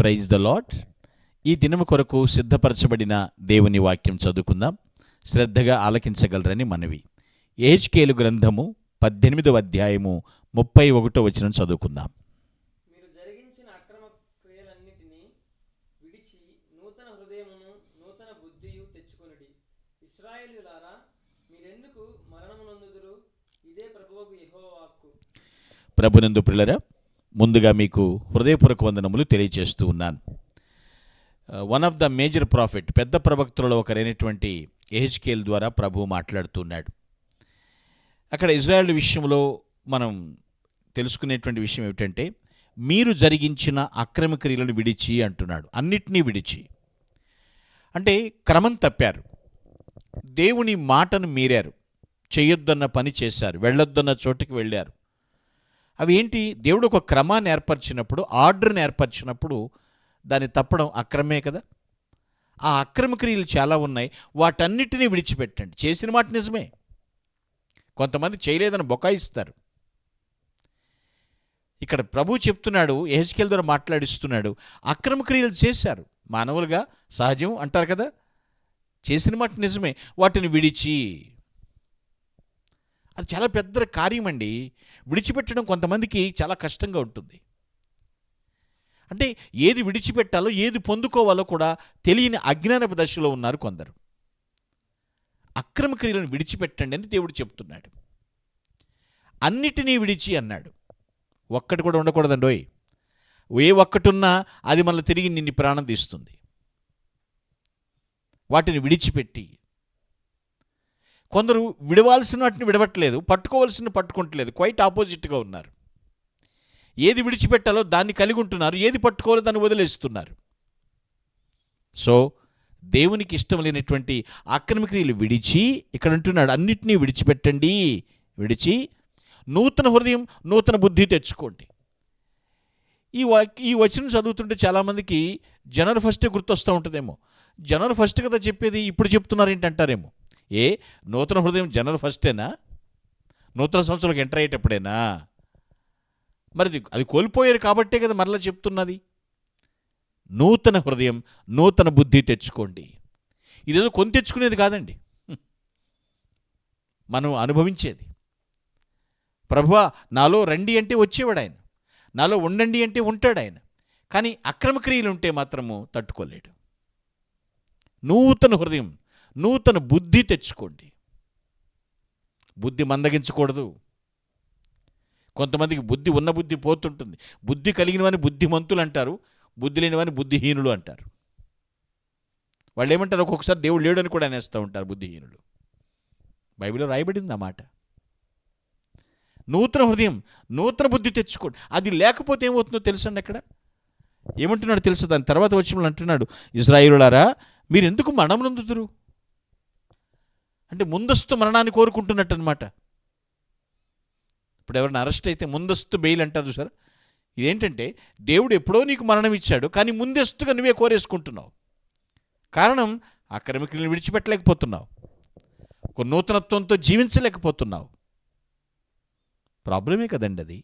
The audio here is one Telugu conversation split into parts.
Praise the lord. ఈ దినము కొరకు సిద్ధపరచబడిన దేవుని వాక్యం చదువుకుందాం. శ్రద్ధగా ఆలకించగలరని మనవి. యెహెజ్కేలు గ్రంథము 18వ అధ్యాయము 31వ వచనం చదువుకుందాం. మీరు జరిగించిన అక్రమ క్రియలన్నిటినీ విడిచి నూతన హృదయమును నూతన బుద్ధియు తెచ్చుకొనుడి. ఇశ్రాయేలీయులారా, మీరెందుకు మరణమునొందుదురు? ఇదే ప్రభువగు యెహోవా వాక్కు. ప్రభునందు ప్రియులారా, ముందుగా మీకు హృదయపూర్వక వందనములు తెలియజేస్తూ ఉన్నాను. One of the major profit, పెద్ద ప్రవక్తలలో ఒకరైనటువంటి యెహెజ్కేలు ద్వారా ప్రభువు మాట్లాడుతున్నాడు. అక్కడ ఇజ్రాయేల్ విషయంలో మనం తెలుసుకునేటువంటి విషయం ఏమిటంటే, మీరు జరిగించిన అక్రమ క్రియలను విడిచి అంటున్నాడు. అన్నిటినీ విడిచి అంటే క్రమం తప్పారు, దేవుని మాటను మీరారు, చేయొద్దన్న పని చేశారు, వెళ్ళొద్దన్న చోటుకి వెళ్ళారు. అవి ఏంటి? దేవుడు ఒక క్రమాన్ని ఏర్పరిచినప్పుడు, ఆర్డర్ని ఏర్పరిచినప్పుడు దాన్ని తప్పడం అక్రమే కదా. ఆ అక్రమ క్రియలు చాలా ఉన్నాయి, వాటన్నిటినీ విడిచిపెట్టండి. చేసిన మాట నిజమే, కొంతమంది చేయలేదని బొకాయిస్తారు. ఇక్కడ ప్రభువు చెప్తున్నాడు, యెహెజ్కేలు ద్వారా మాట్లాడిస్తున్నాడు. అక్రమ క్రియలు చేశారు, మానవులుగా సహజం అంటారు కదా. చేసిన మాట నిజమే, వాటిని విడిచి. అది చాలా పెద్ద కార్యం అండి. విడిచిపెట్టడం కొంతమందికి చాలా కష్టంగా ఉంటుంది. అంటే ఏది విడిచిపెట్టాలో, ఏది పొందుకోవాలో కూడా తెలియని అజ్ఞానపు దశలో ఉన్నారు కొందరు. అక్రమ క్రియలను విడిచిపెట్టండి అని దేవుడు చెప్తున్నాడు. అన్నిటినీ విడిచి అన్నాడు. ఒక్కటి కూడా ఉండకూడదండోయ్. ఏ ఒక్కటున్నా అది మళ్ళీ తిరిగి నిన్ను ప్రాణం తీస్తుంది. వాటిని విడిచిపెట్టి, కొందరు విడవాల్సిన వాటిని విడవట్లేదు, పట్టుకోవాల్సిన పట్టుకుంటలేదు. క్వైట్ ఆపోజిట్గా ఉన్నారు. ఏది విడిచిపెట్టాలో దాన్ని కలిగి ఉంటున్నారు, ఏది పట్టుకోవాలో దాన్ని వదిలేస్తున్నారు. సో దేవునికి ఇష్టం లేనటువంటి అక్రమ క్రియలు విడిచి, ఇక్కడ అంటున్నాడు అన్నిటినీ విడిచిపెట్టండి. విడిచి నూతన హృదయం నూతన బుద్ధి తెచ్చుకోండి. ఈ వచనం చదువుతుంటే చాలామందికి జనవరి ఫస్టే గుర్తొస్తూ ఉంటుందేమో. జనవరి ఫస్ట్ కదా చెప్పేది, ఇప్పుడు చెప్తున్నారు ఏంటంటారేమో. నూతన హృదయం జనవరి ఫస్టేనా? నూతన సంవత్సరంలోకి ఎంటర్ అయ్యేటప్పుడేనా? మరి అది కోల్పోయారు కాబట్టే కదా మరలా చెప్తున్నది. నూతన హృదయం నూతన బుద్ధి తెచ్చుకోండి. ఇదేదో కొని తెచ్చుకునేది కాదండి, మనం అనుభవించేది. ప్రభువా నాలో రండి అంటే వచ్చేవాడు ఆయన, నాలో ఉండండి అంటే ఉంటాడు ఆయన. కానీ అక్రమ క్రియలు ఉంటే మాత్రము తట్టుకోలేడు. నూతన హృదయం నూతన బుద్ధి తెచ్చుకోండి. బుద్ధి మందగించకూడదు. కొంతమందికి బుద్ధి ఉన్న బుద్ధి పోతుంటుంది. బుద్ధి కలిగినవని బుద్ధిమంతులు అంటారు, బుద్ధి లేనివని బుద్ధిహీనులు అంటారు. వాళ్ళు ఏమంటారు, ఒక్కొక్కసారి దేవుడు లేడని కూడా అనేస్తూ ఉంటారు బుద్ధిహీనులు. బైబిల్లో రాయబడింది ఆ మాట. నూతన హృదయం నూతన బుద్ధి తెచ్చుకోండి. అది లేకపోతే ఏమవుతుందో తెలుసండి. అక్కడ ఏమంటున్నాడు తెలుసు? దాని తర్వాత వచ్చి అంటున్నాడు, ఇశ్రాయేలులారా మీరు ఎందుకు మరణమునొందుదురు? అంటే ముందస్తు మరణాన్ని కోరుకుంటున్నట్టు అనమాట. ఇప్పుడు ఎవరైనా అరెస్ట్ అయితే ముందస్తు బెయిల్ అంటారు సార్. ఇదేంటంటే దేవుడు ఎప్పుడో నీకు మరణం ఇచ్చాడు, కానీ ముందస్తుగా నువ్వే కోరేసుకుంటున్నావు. కారణం అక్రమ క్రియలను విడిచిపెట్టలేకపోతున్నావు, ఒక నూతనత్వంతో జీవించలేకపోతున్నావు. ప్రాబ్లమే కదండి అది.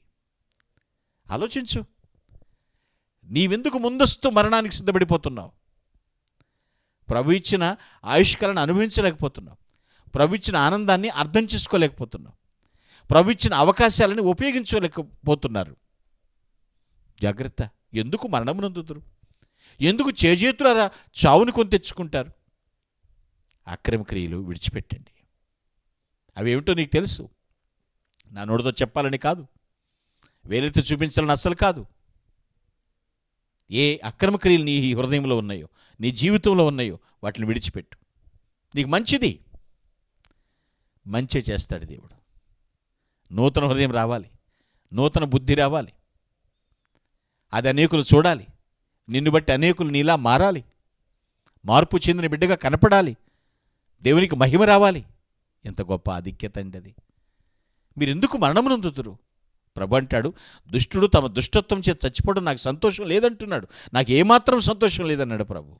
ఆలోచించు, నీవెందుకు ముందస్తు మరణానికి సిద్ధపడిపోతున్నావు? ప్రభు ఇచ్చిన ఆయుష్కాలను అనుభవించలేకపోతున్నావు, ప్రభు ఇచ్చిన ఆనందాన్ని అర్థం చేసుకోలేకపోతున్నావు, ప్రభు ఇచ్చిన అవకాశాలని ఉపయోగించలేకపోతున్నారు. జాగ్రత్త. ఎందుకు మరణమునందుదురు? ఎందుకు చేజేతులారా చావుని కొని తెచ్చుకుంటారు? అక్రమ క్రియలు విడిచిపెట్టండి. అవి ఏమిటో నీకు తెలుసు. నా నోటితో చెప్పాలని కాదు, వేలెత్తి చూపించాలని అస్సలు కాదు. ఏ అక్రమ క్రియలు నీ హృదయంలో ఉన్నాయో, నీ జీవితంలో ఉన్నాయో వాటిని విడిచిపెట్టు. నీకు మంచిది, మంచి చేస్తాడు దేవుడు. నూతన హృదయం రావాలి, నూతన బుద్ధి రావాలి. అది అనేకులు చూడాలి, నిన్ను బట్టి అనేకులు నీలా మారాలి, మార్పు చెందిన బిడ్డగా కనపడాలి, దేవునికి మహిమ రావాలి. ఎంత గొప్ప ఆధిక్యత అండి అది. మీరు ఎందుకు మరణమునందుతురు? ప్రభు అంటాడు, దుష్టుడు తమ దుష్టత్వం చేత చచ్చిపోవడం నాకు సంతోషం లేదంటున్నాడు. నాకు ఏమాత్రం సంతోషం లేదన్నాడు ప్రభు.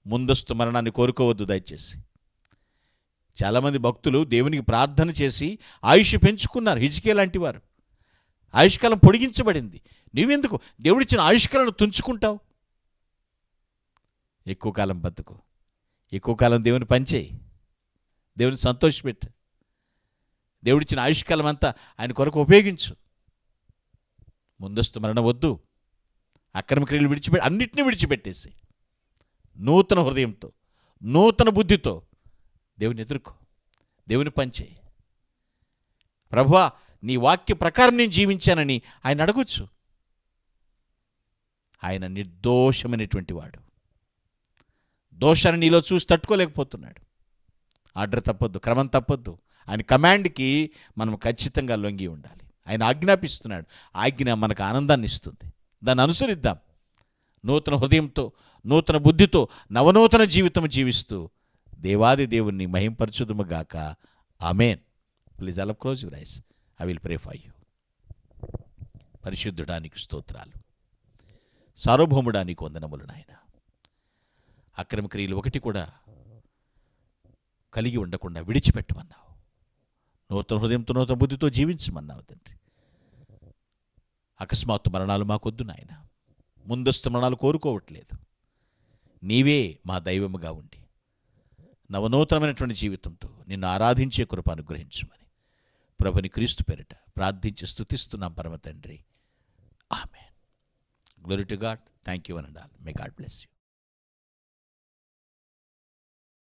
ముందస్తు మరణాన్ని కోరుకోవద్దు దయచేసి. చాలామంది భక్తులు దేవునికి ప్రార్థన చేసి ఆయుష్ పెంచుకున్నారు. హిజ్కియా లాంటి వారు. ఆయుష్కాలం పొడిగించబడింది. నువ్వెందుకు దేవుడిచ్చిన ఆయుష్కాలను తుంచుకుంటావు? ఎక్కువ కాలం బతుకు, ఎక్కువ కాలం దేవుని పనిచేయి, దేవుని సంతోషపెట్టు, దేవుడిచ్చిన ఆయుష్కాలం అంతా ఆయన కొరకు ఉపయోగించు. ముందస్తు మరణం వద్దు, అక్రమ క్రియలు అన్నిటినీ విడిచిపెట్టేసి నూతన హృదయంతో, నూతన బుద్ధితో దేవుని ఎదుర్కో, దేవుని పనిచేయి. ప్రభువా, నీ వాక్య ప్రకారం నేను జీవించానని ఆయన అడగొచ్చు. ఆయన నిర్దోషమైనటువంటి వాడు. దోషాన్ని నీలో చూసి తట్టుకోలేకపోతున్నాడు. ఆర్డర్ తప్పొద్దు, క్రమం తప్పొద్దు. ఆయన కమాండ్కి మనం ఖచ్చితంగా లొంగి ఉండాలి. ఆయన ఆజ్ఞాపిస్తున్నాడు. ఆజ్ఞ మనకు ఆనందాన్ని ఇస్తుంది. దాన్ని అనుసరిద్దాం. నూతన హృదయంతో, నూతన బుద్ధితో, నవనూతన జీవితం జీవిస్తూ దేవాది దేవుణ్ణి మహింపరచుదుముగాక. ఆమేన్. ప్లీజ్ అలా close your eyes. I will pray for you. పరిశుద్ధుడానికి స్తోత్రాలు, సార్వభౌముడానికి వందనములు నాయన. అక్రమ క్రియలు ఒకటి కూడా కలిగి ఉండకుండా విడిచిపెట్టమన్నావు. నూతన హృదయంతో, నూతన బుద్ధితో జీవించమన్నావు తండ్రి. అకస్మాత్తు మరణాలు మాకొద్దు నాయన. ముందస్తు మరణాలు కోరుకోవట్లేదు. నీవే మా దైవముగా ఉండి నవనూతనమైనటువంటి జీవితంతో నిన్ను ఆరాధించే కృప అనుగ్రహించమని ప్రభుని క్రీస్తు పేరిట ప్రార్థించి స్తుతిస్తున్నాం పరమ తండ్రి. ఆమేన్. Glory to God. Thank you and all. May God bless you.